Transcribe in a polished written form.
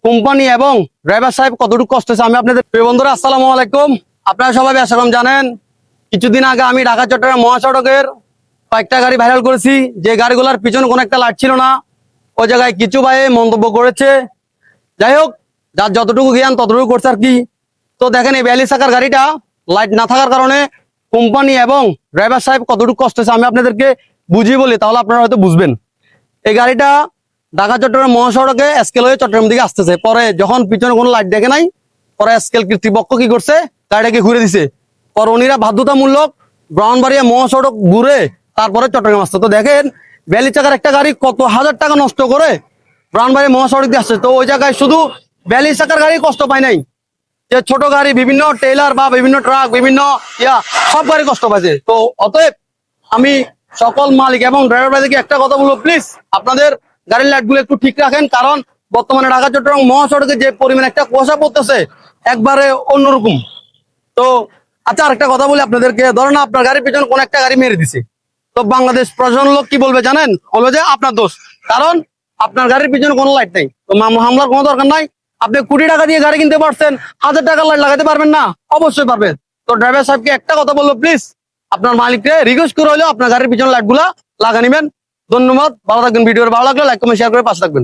Company এবং driver সাহেব কতটুকু কষ্ট হচ্ছে আমি আপনাদের প্রিয় বন্ধুরা আসসালামু আলাইকুম। আপনারা সবাই আশা জানেন কিছুদিন আগে আমি ঢাকা চট্টগ্রাম মহাসড়কের কয়েকটা গাড়ি ভাইরাল করেছি, যে গাড়িগুলোর পিছনে কোনো একটা লাইট ছিল না। ওই জায়গায় কিছু ভাই মন্তব্য করেছে। যাই হোক, যার যতটুকু জ্ঞান ততটুকু করছে আর কি। তো দেখেন এই 42 চাকার গাড়িটা লাইট না থাকার কারণে কোম্পানি এবং ড্রাইভার সাহেব কতটুকু কষ্ট হচ্ছে আমি আপনাদেরকে বুঝিয়ে বলি, তাহলে আপনারা হয়তো বুঝবেন। এই গাড়িটা ঢাকা চট্টগ্রাম মহাসড়কে স্কেল হয়ে চট্টগ্রাম দিকে আসতেছে। পরে যখন পিছনে কোনো লাইট দেখে নাই, পরে স্কেল কর্তৃপক্ষ কি করছে, গাড়িটাকে ঘুরে দিছে। পরে উনিরা বাধ্যতামূলক ব্রাহ্মণবাড়িয়া মহাসড়ক ঘুরে তারপরে চট্টগ্রাম আসছে। তো দেখেন 42 চাকার একটা গাড়ি কত হাজার টাকা নষ্ট করে ব্রাহ্মণবাড়িয়া মহাসড়ক দিয়ে আসছে। তো ওই জায়গায় শুধু 42 চাকার গাড়ি কষ্ট পায় নাই, যে ছোট গাড়ি বিভিন্ন টেইলার বা বিভিন্ন ট্রাক বিভিন্ন সব গাড়ি কষ্ট পাইছে। তো অতএব আমি সকল মালিক এবং ড্রাইভার ভাইদেরকে একটা কথা বলবো, প্লিজ আপনাদের গাড়ির লাইট গুলো একটু ঠিক রাখেন। কারণ বর্তমানে ঢাকা চট্টগ্রাম মহাসড়কে যে পরিমাণ একটা কুয়াশা পড়তেছে একবারে অন্যরকম। তো আচ্ছা, আরেকটা কথা বলি আপনাদেরকে, ধরেন আপনার গাড়ির পিছনে কোন একটা গাড়ি মেরে দিছে, তো বাংলাদেশ প্রশাসন লোক কি বলবে জানেন? বলবে যে আপনার দোষ, কারণ আপনার গাড়ির পিছনে কোনো লাইট নেই। তো হামলার কোনো দরকার নাই। আপনি কোটি টাকা দিয়ে গাড়ি কিনতে পারছেন, 1000 টাকার লাইট লাগাতে পারবেন না? অবশ্যই পারবেন। তো ড্রাইভার সাহেবকে একটা কথা বলবো, প্লিজ আপনার মালিককে রিকোয়েস্ট করে হলেও আপনার গাড়ির পিছনে লাইট গুলা লাগা নিবেন। ধন্যবাদ, ভালো থাকবেন। ভিডিওর ভালো লাগলে লাইক কমেন্ট শেয়ার করে পাশে থাকবেন।